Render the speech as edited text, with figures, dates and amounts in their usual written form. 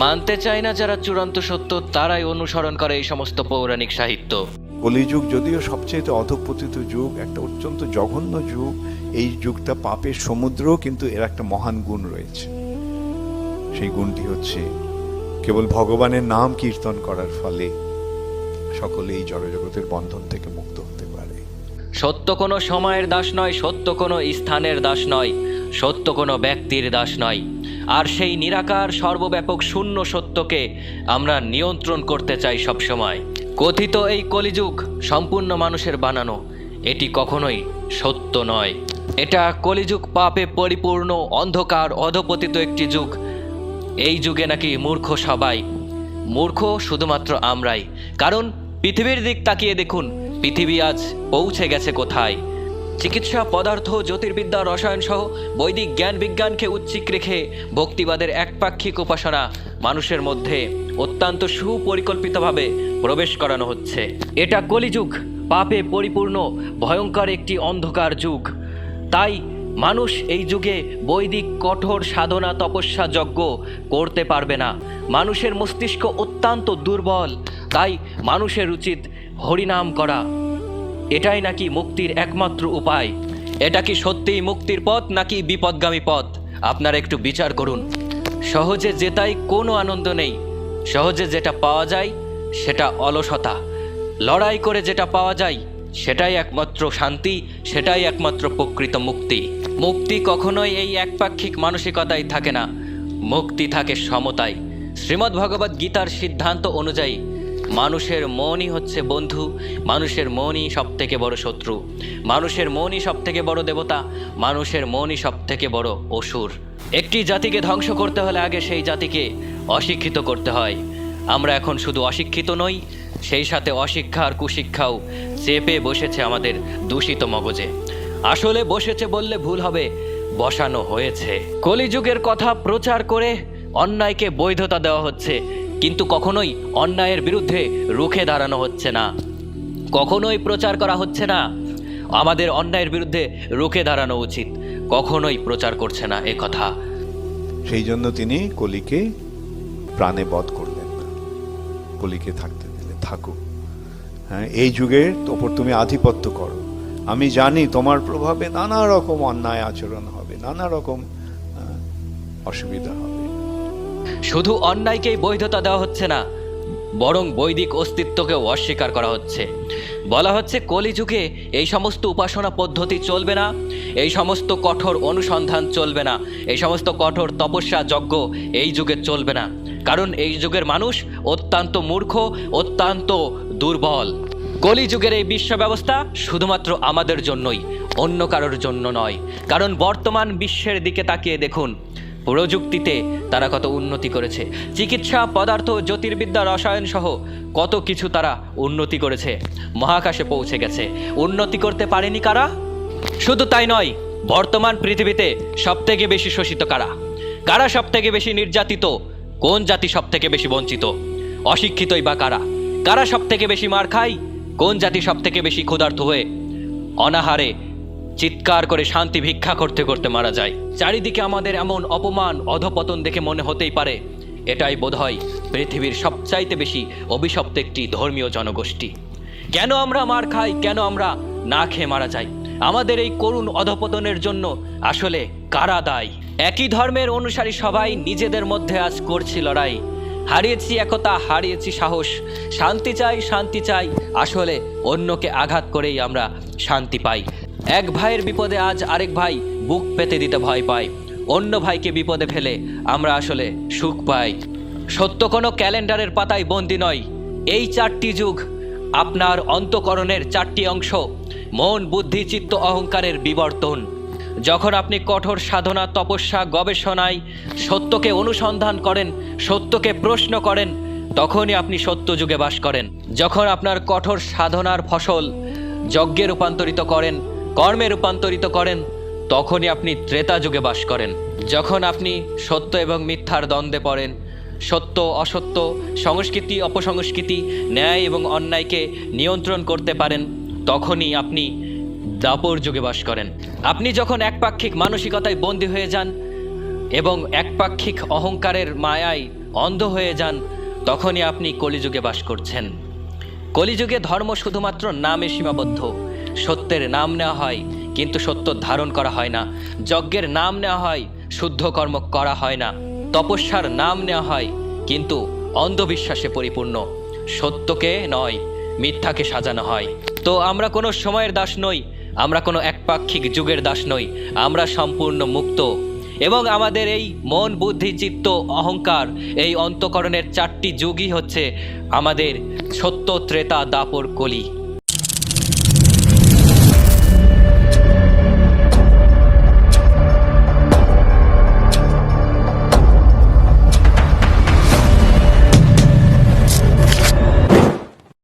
মানতে চায় না যারা চূড়ান্ত সত্য, তারাই অনুসরণ করে এই সমস্ত পৌরাণিক সাহিত্য। কলিযুগ যদিও সবচেয়ে অধঃপতিত যুগ, একটা অত্যন্ত জঘন্য যুগ, এই যুগটা পাপের সমুদ্র, কিন্তু এর একটা মহান গুণ রয়েছে। সেই গুণটি হচ্ছে কেবল ভগবানের নাম কীর্তন করার ফলে সকলে এই জড়জগতের বন্ধন থেকে মুক্ত হতে পারে। সত্য কোনো সময়ের দাস নয়, সত্য কোনো স্থানের দাস নয়, সত্য কোনো ব্যক্তির দাস নয়। আর সেই নিরাকার সর্বব্যাপক শূন্য সত্যকে আমরা নিয়ন্ত্রণ করতে চাই সবসময়। কথিত এই কলিযুগ সম্পূর্ণ মানুষের বানানো, এটি কখনোই সত্য নয়। এটা কলিযুগ পাপে পরিপূর্ণ অন্ধকার অধপতিত একটি যুগ। এই যুগে নাকি মূর্খ সবাই, মূর্খ শুধুমাত্র আমরাই। কারণ পৃথিবীর দিক তাকিয়ে দেখুন, পৃথিবী আজ পৌঁছে গেছে কোথায়। চিকিৎসা, পদার্থ, জ্যোতির্বিদ্যা, রসায়ন সহ বৈদিক জ্ঞান বিজ্ঞানকে উচ্চিক রেখে ভক্তিবাদের একপাক্ষিক উপাসনা মানুষের মধ্যে অত্যন্ত সুপরিকল্পিতভাবে প্রবেশ করানো হচ্ছে। এটা কলিযুগ, পাপে পরিপূর্ণ ভয়ঙ্কর একটি অন্ধকার যুগ। তাই মানুষ এই যুগে বৈদিক কঠোর সাধনা, তপস্যা, যজ্ঞ করতে পারবে না। মানুষের মস্তিষ্ক অত্যন্ত দুর্বল, তাই মানুষের উচিত হরিনাম করা। এটাই নাকি মুক্তির একমাত্র উপায়। এটা কি সত্যিই মুক্তির পথ নাকি বিপদগামী পথ? আপনারা একটু বিচার করুন। সহজে জেতাই কোনো আনন্দ নেই। সহজে যেটা পাওয়া যায় সেটা অলসতা। লড়াই করে যেটা পাওয়া যায় সেটাই একমাত্র শান্তি, সেটাই একমাত্র প্রকৃত মুক্তি। মুক্তি কখনোই এই একপাক্ষিক মানসিকতায় থাকে না, মুক্তি থাকে সমতায়। শ্রীমদ্ ভগবদ্ গীতার সিদ্ধান্ত অনুযায়ী মানুষের মনই হচ্ছে বন্ধু, মানুষের মনই সবথেকে বড় শত্রু, মানুষের মনই সবথেকে বড় দেবতা, মানুষের মনই সবথেকে বড় অসুর। একটি জাতিকে ধ্বংস করতে হলে আগে সেই জাতিকে অশিক্ষিত করতে হয়। আমরা এখন শুধু অশিক্ষিত নই, সেই সাথে অশিক্ষা আর কুশিক্ষাও চেপে বসেছে আমাদের দূষিত মগজে। আসলে বসেছে বললে ভুল হবে, বসানো হয়েছে। কলিযুগের কথা প্রচার করে অন্যায়কে বৈধতা দেওয়া হচ্ছে, কিন্তু কখনোই অন্যায়ের বিরুদ্ধে রুখে দাঁড়ানো হচ্ছে না। কখনোই প্রচার করা হচ্ছে না আমাদের অন্যায়ের বিরুদ্ধে রুখে দাঁড়ানো উচিত, কখনোই প্রচার করছে না এ কথা। সেই জন্য তিনি কলিকে প্রাণে বধ করলেন না, কলিকে থাকতে দিলেন। থাকুক, হ্যাঁ, এই যুগের ওপর তুমি আধিপত্য করো। আমি জানি তোমার প্রভাবে নানা রকম অন্যায় আচরণ হবে, নানা রকম অসুবিধা হবে। শুধু অন্যায়কেই বৈধতা দেওয়া হচ্ছে না, বরং বৈদিক অস্তিত্বকেও অস্বীকার করা হচ্ছে। বলা হচ্ছে কলিযুগে এই সমস্ত উপাসনা পদ্ধতি চলবে না, এই সমস্ত কঠোর অনুসন্ধান চলবে না, এই সমস্ত কঠোর তপস্যা যজ্ঞ এই যুগে চলবে না। কারণ এই যুগের মানুষ অত্যন্ত মূর্খ, অত্যন্ত দুর্বল। কলিযুগের এই বিশ্ব ব্যবস্থা শুধুমাত্র আমাদের জন্যই, অন্য কারোর জন্য নয়। কারণ বর্তমান বিশ্বের দিকে তাকিয়ে দেখুন, প্রযুক্তিতে তারা কত উন্নতি করেছে। চিকিৎসা, পদার্থ, জ্যোতির্বিদ্যা, রসায়ন সহ কত কিছু তারা উন্নতি করেছে, মহাকাশে পৌঁছে গেছে। উন্নতি করতে পারেনি কারা? শুধু তাই নয়, বর্তমান পৃথিবীতে সবথেকে বেশি শোষিত কারা? কারা সবথেকে বেশি নির্যাতিত? কোন জাতি সবথেকে বেশি বঞ্চিত? অশিক্ষিতই বা কারা? কারা সবথেকে বেশি মার খায়? কোন জাতি সবথেকে বেশি ক্ষুধার্ত হয়ে অনাহারে চিৎকার করে শান্তি ভিক্ষা করতে করতে মারা যায়? চারিদিকে আমাদের এমন অপমান, অধপতন দেখে মনে হতেই পারে এটাই বোধহয় পৃথিবীর সবচাইতে বেশি অভিশপ্ত একটি ধর্মীয় জনগোষ্ঠী। কেন আমরা মার খাই? কেন আমরা না খেয়ে মারা যাই? আমাদের এই করুণ অধপতনের জন্য আসলে কারা দায়ী? একই ধর্মের অনুসারী সবাই নিজেদের মধ্যে আজ করছি লড়াই। হারিয়েছি একতা, হারিয়েছি সাহস। শান্তি চাই, শান্তি চাই, আসলে অন্যকে আঘাত করেই আমরা শান্তি পাই। এক ভাইয়ের বিপদে আজ আরেক ভাই বুক পেতে দিতে ভয় পায়। অন্য ভাইকে বিপদে ফেলে আমরা আসলে সুখ পাই। সত্য কোনো ক্যালেন্ডারের পাতায় বন্দী নয়। এই চারটি যুগ আপনার অন্তঃকরণের চারটি অংশ, মন, বুদ্ধি, চিত্ত, অহংকারের বিবর্তন। যখন আপনি কঠোর সাধনা, তপস্যা, গবেষণায় সত্যকে অনুসন্ধান করেন, সত্যকে প্রশ্ন করেন, তখনই আপনি সত্য যুগে বাস করেন। যখন আপনার কঠোর সাধনার ফসল যজ্ঞে রূপান্তরিত করেন, কর্মে রূপান্তরিত করেন, তখনই আপনি ত্রেতা যুগে বাস করেন। যখন আপনি সত্য এবং মিথ্যার দ্বন্দ্বে পড়েন, সত্য অসত্য, সংস্কৃতি অপসংস্কৃতি, ন্যায় এবং অন্যায়কে নিয়ন্ত্রণ করতে পারেন, তখনই আপনি দাপর যুগে বাস করেন। আপনি যখন একপাক্ষিক মানসিকতায় বন্দী হয়ে যান এবং একপাক্ষিক অহংকারের মায়ায় অন্ধ হয়ে যান, তখনই আপনি কলিযুগে বাস করছেন। কলিযুগে ধর্ম শুধুমাত্র নামে সীমাবদ্ধ। সত্যের নাম নেওয়া হয়, কিন্তু সত্য ধারণ করা হয় না। যজ্ঞের নাম নেওয়া হয়, শুদ্ধ কর্ম করা হয় না। তপস্যার নাম নেওয়া হয়, কিন্তু অন্ধবিশ্বাসে পরিপূর্ণ। সত্যকে নয়, মিথ্যাকে সাজানো হয়। তো আমরা কোনো সময়ের দাস নই, আমরা কোনো একপাক্ষিক যুগের দাস নই। আমরা সম্পূর্ণ মুক্ত, এবং আমাদের এই মন, বুদ্ধি, চিত্ত, অহংকার, এই অন্তঃকরণের 4টি যুগই হচ্ছে আমাদের সত্য, ত্রেতা, দাপর, কলি।